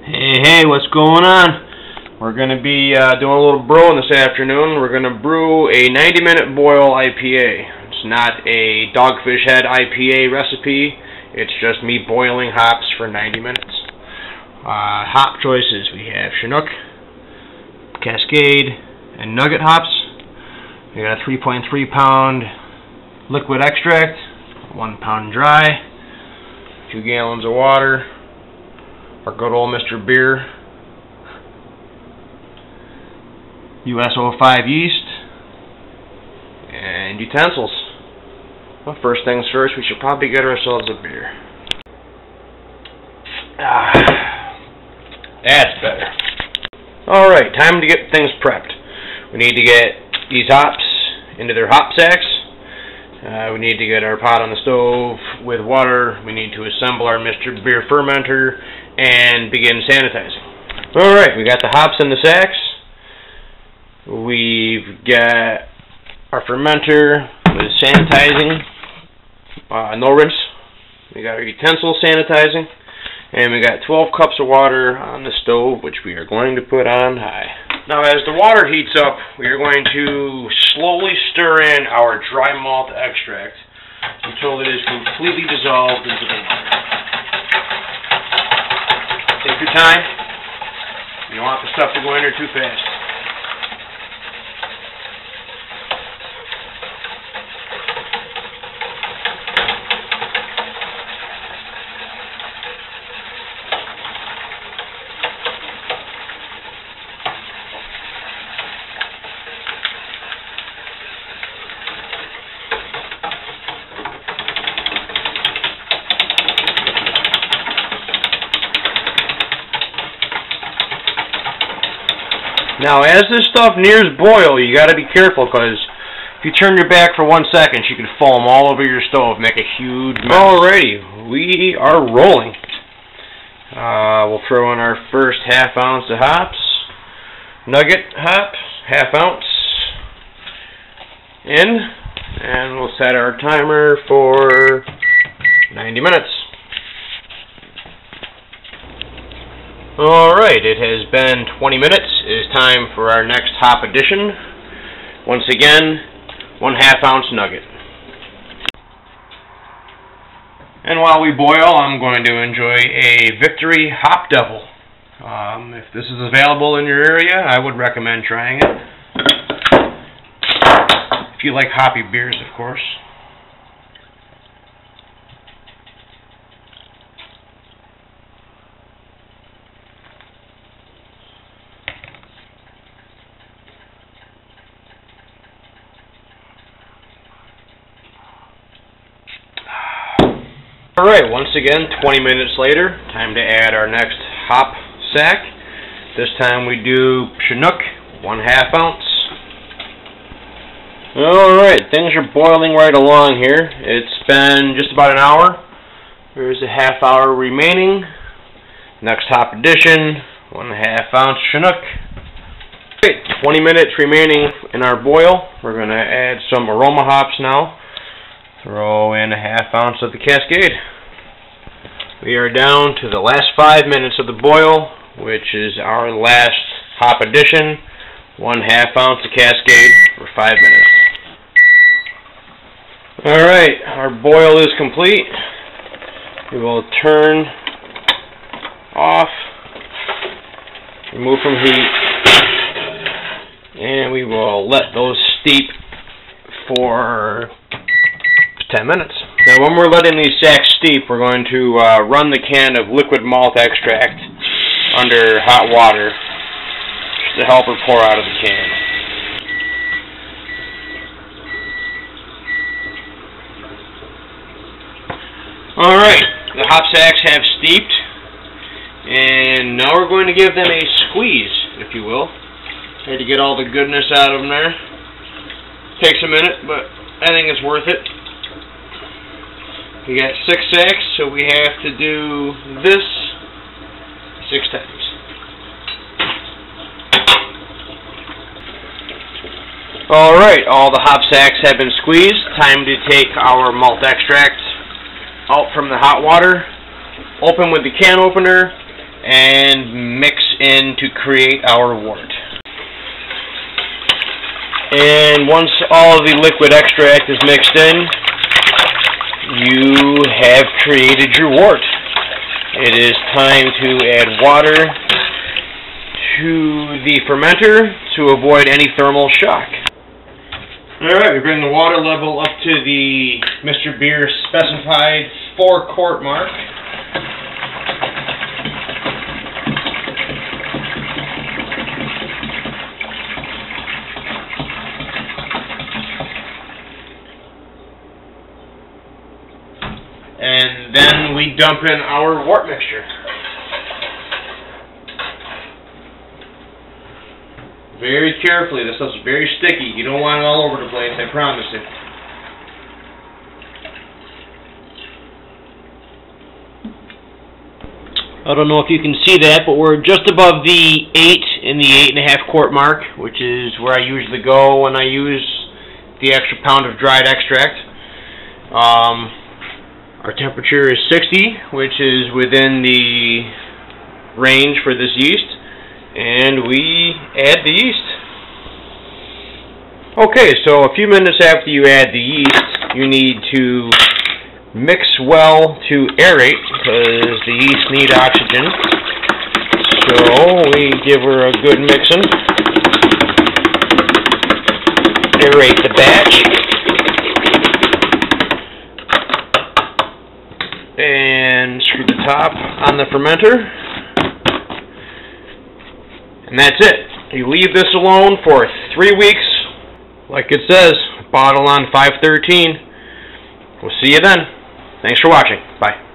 Hey, what's going on? We're going to be doing a little brewing this afternoon. We're going to brew a 90-minute boil IPA. It's not a Dogfish Head IPA recipe. It's just me boiling hops for 90 minutes. Hop choices, we have Chinook, Cascade, and Nugget hops. We got a 3.3 pound liquid extract, 1 pound dry, 2 gallons of water, our good old Mr. Beer, US-05 yeast, and utensils. Well, first things first, we should probably get ourselves a beer. That's better. Alright, time to get things prepped. We need to get these hops into their hop sacks. We need to get our pot on the stove with water. We need to assemble our Mr. Beer fermenter and begin sanitizing. Alright, we got the hops in the sacks. We've got our fermenter with sanitizing, no rinse. We got our utensils sanitizing. And we got 12 cups of water on the stove, which we are going to put on high. Now, as the water heats up, we are going to slowly stir in our dry malt extract until it is completely dissolved into the water. Take your time. You don't want the stuff to go in there too fast. Now, as this stuff nears boil, you got to be careful, because if you turn your back for 1 second, you can foam all over your stove, make a huge mess. Alrighty, we are rolling. We'll throw in our first ½ ounce of hops, nugget hop, ½ ounce in, and we'll set our timer for 90 minutes. Alright, it has been 20 minutes. It is time for our next hop addition. Once again, 1/2 ounce nugget. And while we boil, I'm going to enjoy a Victory Hop Devil. If this is available in your area, I would recommend trying it. If you like hoppy beers, of course. Alright, once again, 20 minutes later, time to add our next hop sack. This time we do Chinook, 1/2 ounce. Alright, things are boiling right along here. It's been just about an hour. There's a ½ hour remaining. Next hop addition, 1/2 ounce Chinook. Okay, 20 minutes remaining in our boil. We're going to add some aroma hops now. Throw in a ½ ounce of the Cascade. We are down to the last 5 minutes of the boil, which is our last hop addition. 1/2 ounce of Cascade for 5 minutes. Alright, our boil is complete. We will turn off, remove from heat, and we will let those steep for 10 minutes. Now, when we're letting these sacks steep, we're going to run the can of liquid malt extract under hot water just to help her pour out of the can. Alright, the hop sacks have steeped, and now we're going to give them a squeeze, if you will. Try to get all the goodness out of them there. Takes a minute, but I think it's worth it. We got 6 sacks, so we have to do this 6 times. Alright, all the hop sacks have been squeezed. Time to take our malt extract out from the hot water, open with the can opener, and mix in to create our wort. And once all of the liquid extract is mixed in, you have created your wort. It is time to add water to the fermenter to avoid any thermal shock. Alright, we bring the water level up to the Mr. Beer specified 4-quart mark. And then we dump in our wort mixture. Very carefully, this stuff's very sticky. You don't want it all over the place, I promise you. I don't know if you can see that, but we're just above the 8 in the 8.5 quart mark, which is where I usually go when I use the extra pound of dried extract. Our temperature is 60, which is within the range for this yeast, and we add the yeast. Okay, so a few minutes after you add the yeast, you need to mix well to aerate, because the yeast need oxygen. So we give her a good mixing. Aerate the batch. And screw the top on the fermenter. And that's it. You leave this alone for 3 weeks. Like it says, bottle on 513. We'll see you then. Thanks for watching. Bye.